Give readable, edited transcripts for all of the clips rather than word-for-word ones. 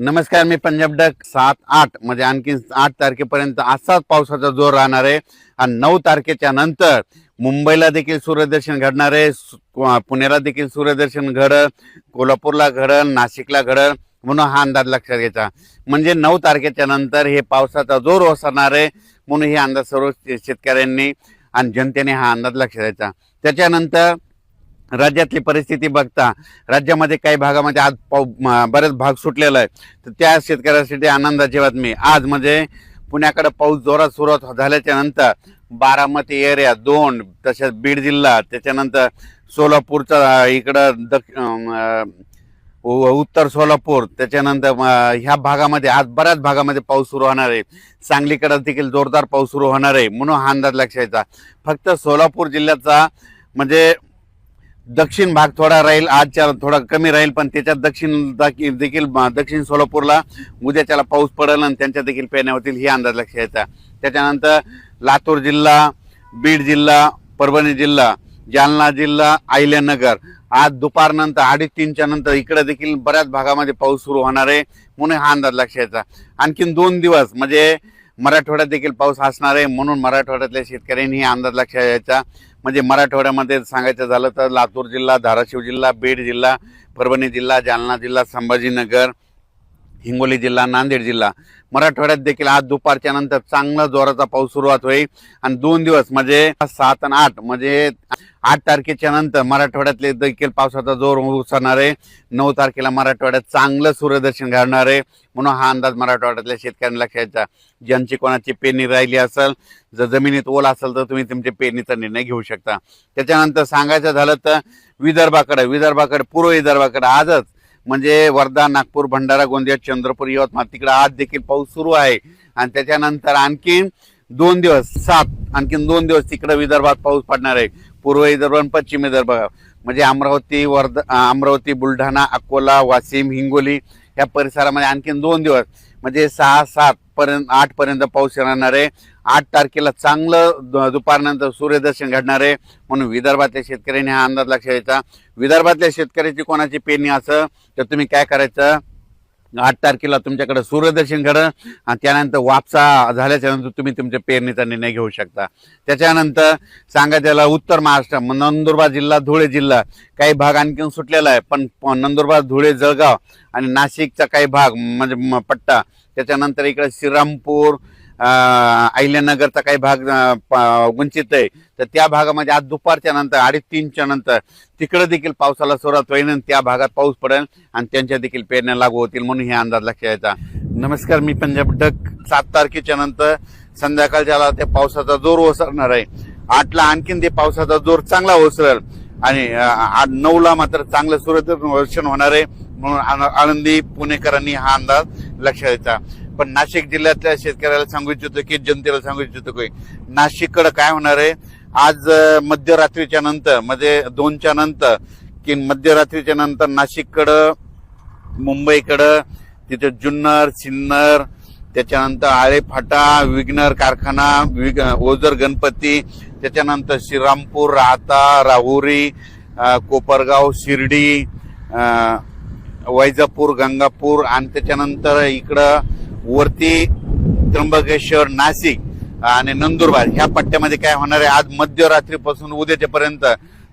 नमस्कार, मी पंजाब डक 7-8 म्हणजे आणखी 8 तारखेपर्यंत असाच पावसाचा जोर राहणार आहे आणि 9 तारखेच्या नंतर मुंबईला देखील सूर्यदर्शन घडणार आहे, पुण्याला देखील सूर्यदर्शन घडल, कोल्हापूरला घडल, नाशिकला घडल, म्हणून हा अंदाज लक्षात घ्यायचा. म्हणजे 9 तारखेच्या नंतर हे पावसाचा जोर ओसरणार आहे, म्हणून हे अंदाज सर्व शेतकऱ्यांनी आणि जनतेने हा अंदाज लक्षात घ्यायचा. त्याच्यानंतर राज्यातली परिस्थिती बघता राज्यामध्ये काही भागामध्ये आज बरेच भाग सुटलेला आहे, तर त्या शेतकऱ्यांसाठी आनंदाची बातमी. आज म्हणजे पुण्याकडे पाऊस जोरात सुरुवात झाल्याच्या नंतर बारामती एरिया 2, तसेच बीड जिल्हा, त्याच्यानंतर सोलापूरचा इकडं उत्तर सोलापूर, त्याच्यानंतर ह्या भागामध्ये आज बऱ्याच भागामध्ये पाऊस सुरू होणार आहे. सांगलीकडे देखील जोरदार पाऊस सुरू होणार आहे, म्हणून हा अंदाज लक्षात घ्यायचा. फक्त सोलापूर जिल्ह्याचा म्हणजे दक्षिण भाग थोडा राहील, आजच्या थोडा कमी राहील, पण त्याच्यात देखील दक्षिण सोलापूरला उद्याच्याला पाऊस पडेल आणि त्यांच्या देखील पेरण्या होतील, ही अंदाज लक्षात घ्यायचा. त्याच्यानंतर लातूर जिल्हा, बीड जिल्हा, परभणी जिल्हा, जालना जिल्हा, अहिल्यानगर आज दुपारनंतर 2:30च्या नंतर इकडे देखील बऱ्याच भागामध्ये पाऊस सुरू होणार आहे, म्हणून हा अंदाज लक्षात घ्यायचा. आणखीन 2 दिवस म्हणजे मराठवाड्यात देखील पाऊस असणार आहे, म्हणून मराठवाड्यातल्या शेतकऱ्यांनी हा अंदाज लक्षात घ्यायचा. म्हणजे मराठवाड्यामध्ये सांगायचं झालं तर लातूर जिल्हा, धाराशिव जिल्हा, बीड जिल्हा, परभणी जिल्हा, जालना जिल्हा, संभाजीनगर, हिंगोली जिल्हा, नांदेड जिल्हा, मराठवाड्यात देखील आज दुपारच्या नंतर चांगला जोराचा पाऊस सुरुवात होईल. आणि 2 दिवस म्हणजे 7 आणि 8 म्हणजे 8 तारखेच्या नंतर मराठवाड्यातले देखील पावसाचा जोर उसरणार आहे. 9 तारखेला मराठवाड्यात चांगलं सूर्यदर्शन घडणार आहे, म्हणून हा अंदाज मराठवाड्यातल्या शेतकऱ्यांना लक्षात घ्यायचा. ज्यांची कोणाची पेरणी राहिली असेल, जर जमिनीत ओल असेल तर तुम्ही तुमच्या पेरणीचा निर्णय घेऊ शकता. त्याच्यानंतर सांगायचं झालं तर विदर्भाकडे पूर्व विदर्भाकडे आजच म्हणजे वर्धा, नागपूर, भंडारा, गोंदिया, चंद्रपूर, यवतमाळ तिकडे आज देखील पाऊस सुरू आहे. आणि त्याच्यानंतर आणखीन 2 दिवस 7 आणखीन 2 दिवस तिकडे विदर्भात पाऊस पडणार आहे. पूर्व विदर्भ आणि पश्चिम विदर्भ म्हणजे अमरावती, बुलढाणा, अकोला, वाशिम, हिंगोली या परिसरामध्ये आणखीन 2 दिवस म्हणजे 6-7 पर्यंत पाऊस राहणार आहे. 8 तारखेला चांगलं दुपारनंतर सूर्यदर्शन घडणार आहे, म्हणून विदर्भातल्या शेतकऱ्यांनी हा अंदाज लक्षात घ्यायचा. विदर्भातल्या शेतकऱ्याची कोणाची पेरणी असं तर तुम्ही काय करायचं, 8 तारखेला तुमच्याकडे सूर्यदर्शन घडलं आणि त्यानंतर वापसा झाल्याच्या नंतर तुम्ही तुमच्या पेरणीचा निर्णय घेऊ शकता. त्याच्यानंतर सांगायचं उत्तर महाराष्ट्र, नंदुरबार जिल्हा, धुळे जिल्हा काही भाग आणखी सुटलेला आहे, पण नंदुरबार, धुळे, जळगाव आणि नाशिकचा काही भाग म्हणजे पट्टा, त्याच्यानंतर इकडे श्रीरामपूर, अहिल्यानगरचा काही भाग वंचित आहे, तर त्या भागामध्ये आज दुपारच्या नंतर 2:30च्या नंतर तिकडे देखील पावसाला सुरुवात होईल आणि त्या भागात पाऊस पडेल आणि त्यांच्या देखील पेरण्या लागू होतील, म्हणून हे अंदाज लक्षात घ्यायचा. नमस्कार, मी पंजाब डक. 7 तारखेच्या नंतर संध्याकाळच्या त्या पावसाचा जोर ओसरणार आहे. 8ला आणखीन ते पावसाचा जोर चांगला ओसरेल आणि 9ला मात्र चांगलं सूर्यदर्शन होणार आहे, म्हणून आळंदी पुणेकरांनी हा अंदाज लक्षात घ्यायचा. पण नाशिक जिल्ह्यातल्या शेतकऱ्याला सांगू इच्छितो की जनतेला सांगू इच्छितो की नाशिककडे काय होणार आहे, आज मध्यरात्रीच्या नंतर म्हणजे 2च्या नंतर की मध्यरात्रीच्या नंतर नाशिककडं, मुंबईकडं, तिथे जुन्नर, सिन्नर, त्याच्यानंतर आळेफाटा, विघ्नर कारखाना, ओझर गणपती, त्याच्यानंतर श्रीरामपूर, राहता, राहुरी, कोपरगाव, शिर्डी, वैजापूर, गंगापूर आणि त्याच्यानंतर इकडं वरती त्र्यंबकेश्वर, नाशिक आणि नंदुरबार ह्या पट्ट्यामध्ये काय होणार आहे, आज मध्यरात्रीपासून उद्याच्या पर्यंत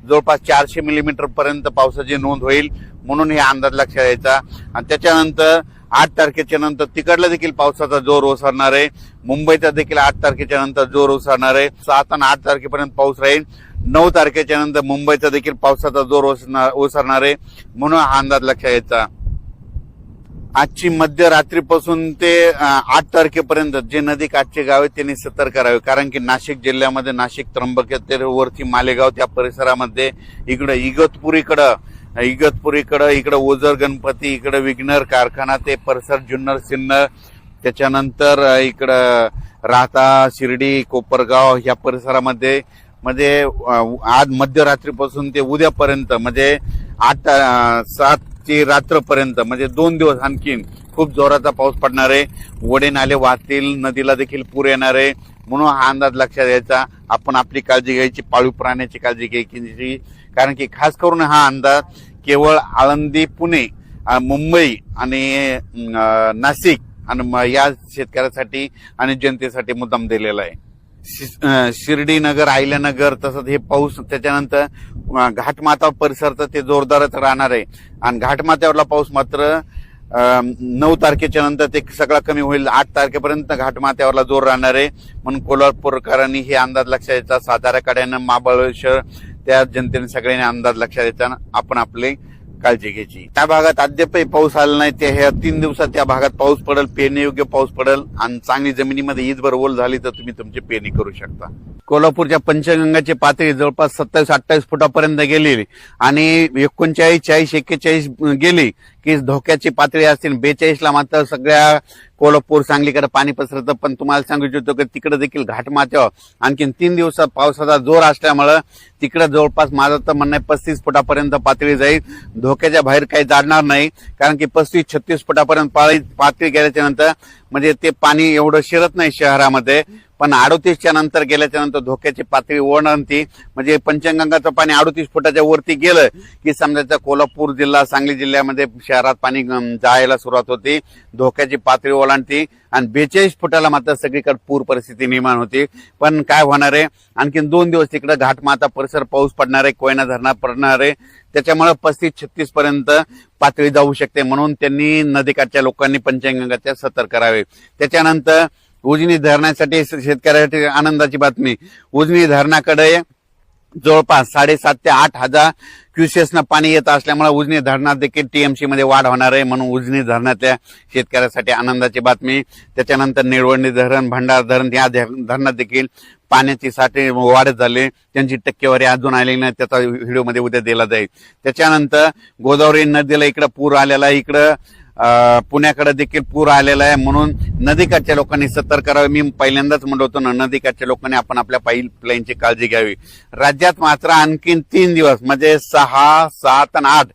जवळपास 400 मिलीमीटर पर्यंत पावसाची नोंद होईल, म्हणून हे अंदाज लक्षात यायचा. आणि त्याच्यानंतर 8 तारखेच्या नंतर तिकडला देखील पावसाचा जोर ओसरणार आहे. मुंबईचा देखील 8 तारखेच्या नंतर जोर ओसरणार आहे. 7 आणि 8 तारखेपर्यंत पाऊस राहील. 9 तारखेच्या नंतर मुंबईचा देखील पावसाचा जोर ओसरणार आहे, म्हणून हा अंदाज लक्षात यायचा. आजची मध्यरात्रीपासून ते 8 तारखेपर्यंत जे नदीकाठचे गाव आहेत त्यांनी सतर्क राहावे, कारण की नाशिक जिल्ह्यामध्ये नाशिक, त्र्यंबकेश्वर, वरती मालेगाव त्या परिसरामध्ये इकडं इगतपुरीकडं इकडं ओझर गणपती, इकडं विघ्नर कारखाना ते परिसर, जुन्नर, सिन्नर, त्याच्यानंतर इकडं राहता, शिर्डी, कोपरगाव ह्या परिसरामध्ये म्हणजे आज मध्यरात्रीपासून ते उद्यापर्यंत म्हणजे 7 ची रात्रपर्यंत म्हणजे 2 दिवस आणखीन खूप जोराचा पाऊस पडणार आहे. ओढे नाले वाहतील, नदीला देखील पूर येणार आहे, म्हणून हा अंदाज लक्षात घ्यायचा. आपण आपली काळजी घ्यायची, पाळीव प्राण्याची काळजी घ्यायची, कारण की खास करून हा अंदाज केवळ आळंदी, पुणे मुंबई आणि नाशिक आणि या शेतकऱ्यासाठी आणि जनतेसाठी मुद्दाम दिलेला आहे। शिर्डी नगर, आयल्यानगर तसंच हे पाऊस, त्याच्यानंतर घाटमाथा परिसर तर ते जोरदारच राहणार आहे आणि घाटमाथ्यावरला पाऊस मात्र 9 तारखेच्या नंतर ते सगळा कमी होईल। 8 तारखेपर्यंत घाटमाथ्यावरला जोर राहणार आहे म्हणून कोल्हापूरकरांनी हे अंदाज लक्षात घ्यायचा। साताऱ्याकड्यानं, महाबळेश्वर त्या जनतेने सगळ्यांनी अंदाज लक्षात घ्यायचा, आपण आपली काळजी घ्यायची। त्या भागात अद्यापही पाऊस आला नाही, ते ह्या 3 दिवसात त्या भागात पाऊस पडेल, पेरणीयोग्य पाऊस पडेल आणि चांगली जमिनीमध्ये ईजभर ओल झाली तर तुम्ही तुमची पेरणी करू शकता। कोल्हापूरच्या पंचगंगाची पातळी जवळपास 27-28 फुटापर्यंत गेलेली आणि 39, 40, 41 गेली की धोक्याची पातळी असतील। 42ला मात्र सगळ्या कोल्हापूर, सांगलीकडे पाणी पसरतं। पण तुम्हाला सांगू इच्छितो की तिकडे देखील घाटमाथ्यावर आणखीन 3 दिवसात पावसाचा जोर असल्यामुळे तिकडे जवळपास माझं तर म्हणणं आहे 35 फुटापर्यंत पातळी जाईल। धोक्याच्या बाहेर काही जाणार नाही, कारण की 35-36 फुटापर्यंत पातळी गेल्याच्या नंतर म्हणजे ते पाणी एवढं शिरत नाही शहरामध्ये, पण 38च्या नंतर गेल्याच्या नंतर धोक्याची पातळी ओलांडते। म्हणजे पंचगंगाचं पाणी 38 फुटाच्या वरती गेलं की समजायचं कोल्हापूर जिल्हा, सांगली जिल्ह्यामध्ये शहरात पाणी जायला सुरुवात होते, धोक्याची पातळी ओलांडते आणि 42 फुटाला मात्र सगळीकडे पूर परिस्थिती निर्माण होते। पण काय होणार आहे, आणखीन 2 दिवस तिकडे घाटमाथा परिसर पाऊस पडणार आहे, कोयना धरणात पडणार आहे, त्याच्यामुळे 35-36 पर्यंत पातळी जाऊ शकते। म्हणून त्यांनी नदीकाठच्या लोकांनी पंचगंगाच्या सतर्क करावे। त्याच्यानंतर उजनी धरणासाठी शेतकऱ्यासाठी आनंदाची बातमी, उजनी धरणाकडे जवळपास 7,500 ते 8,000 क्युसेसनं पाणी येत असल्यामुळे उजनी धरणात देखील टीएमसी मध्ये वाढ होणार आहे, म्हणून उजनी धरणातल्या शेतकऱ्यासाठी आनंदाची बातमी। त्याच्यानंतर निळवंडी धरण, भंडार धरण या धरणात देखील पाण्याची साठे वाढत झाले, त्यांची टक्केवारी अजून आली नाही, त्याचा व्हिडिओमध्ये उद्या दिला जाईल। त्याच्यानंतर गोदावरी नदीला इकडे पूर आलेला आहे, इकडं पुण्याकडे देखील पूर आलेला आहे, म्हणून नदीकाठच्या लोकांनी सतर्क करावे। मी पहिल्यांदाच म्हणलो होतो ना, नदीकाठच्या लोकांनी आपण आपल्या पाईपलाईनची काळजी घ्यावी। राज्यात मात्र आणखीन 3 दिवस म्हणजे 6, 7 आणि 8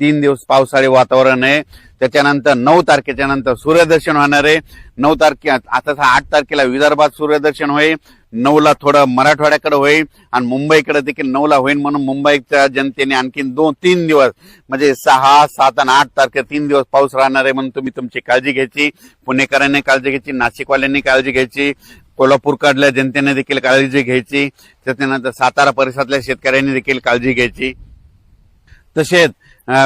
3 दिवस पावसाळी वातावरण आहे। त्याच्यानंतर 9 तारखेच्या नंतर सूर्यदर्शन होणार आहे। 9 तारखे आता 8 तारखेला विदर्भात सूर्यदर्शन होईल, 9ला थोडं मराठवाड्याकडे होईल आणि मुंबईकडे देखील 9ला होईल। म्हणून मुंबईच्या जनतेने आणखीन 2-3 दिवस म्हणजे 6, 7 आणि 8 तारखे 3 दिवस पाऊस राहणार आहे, म्हणून तुम्ही तुमची काळजी घ्यायची। पुणेकरांनी काळजी घ्यायची, नाशिकवाल्यांनी काळजी घ्यायची, कोल्हापूरकडल्या जनतेने देखील काळजी घ्यायची, त्याच्यानंतर सातारा परिसरातल्या शेतकऱ्यांनी देखील काळजी घ्यायची। तसेच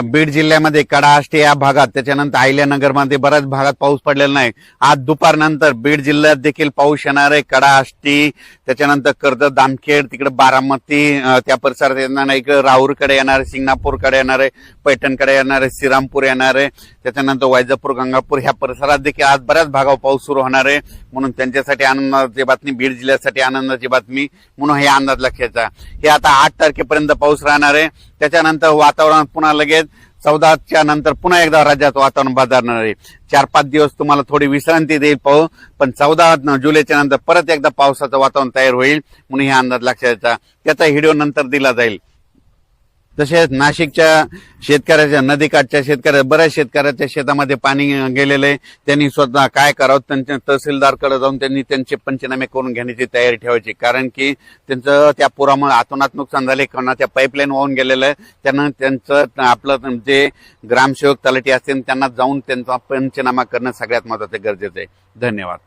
बीड जिल्ह्यामध्ये कडा आष्टी या भागात, त्याच्यानंतर अहिल्यानगरमध्ये बऱ्याच भागात पाऊस पडलेला नाही। आज दुपारनंतर बीड जिल्ह्यात देखील पाऊस येणार आहे। कडा आष्टी, त्याच्यानंतर कर्जत, जामखेड, तिकडे बारामती त्या परिसरात येणार आहे, इकडे राऊरकडे येणार आहे, सिंगणापूरकडे येणार आहे, पैठणकडे येणार आहे, श्रीरामपूर येणार आहे, त्याच्यानंतर वैजापूर, गंगापूर ह्या परिसरात देखील आज बऱ्याच भागावर पाऊस सुरू होणार आहे। म्हणून त्यांच्यासाठी आनंदाची बातमी, बीड जिल्ह्यासाठी आनंदाची बातमी, म्हणून हे अंदाज लक्षाचा। हे आता 8 तारखेपर्यंत पाऊस राहणार आहे। त्याच्यानंतर वातावरण पुन्हा लगेच 14च्या नंतर पुन्हा एकदा राज्यात वातावरण बदलणार आहे। 4-5 दिवस तुम्हाला थोडी विश्रांती देईल पाऊस, पण 14 जुलैच्या नंतर परत एकदा पावसाचं वातावरण तयार होईल, म्हणून हे अंदाज लक्षाचा। त्याचा व्हिडिओ नंतर दिला जाईल। तसेच नाशिकच्या शेतकऱ्याच्या, नदीकाठच्या शेतकऱ्या, बऱ्याच शेतकऱ्याच्या शेतामध्ये पाणी गेलेलं आहे, त्यांनी स्वतः काय करावं, त्यांच्या तहसीलदारकडे जाऊन त्यांनी त्यांचे पंचनामे करून घेण्याची तयारी ठेवायची, कारण की त्यांचं त्या पुरामुळे अतोनात नुकसान झाले, कोणा त्या पाईपलाईन वाहून गेलेलं आहे। त्यांना त्यांचं आपलं जे ग्रामसेवक, तलाठी असतील त्यांना जाऊन त्यांचा पंचनामा करणं सगळ्यात महत्त्वाचं गरजेचं आहे। धन्यवाद।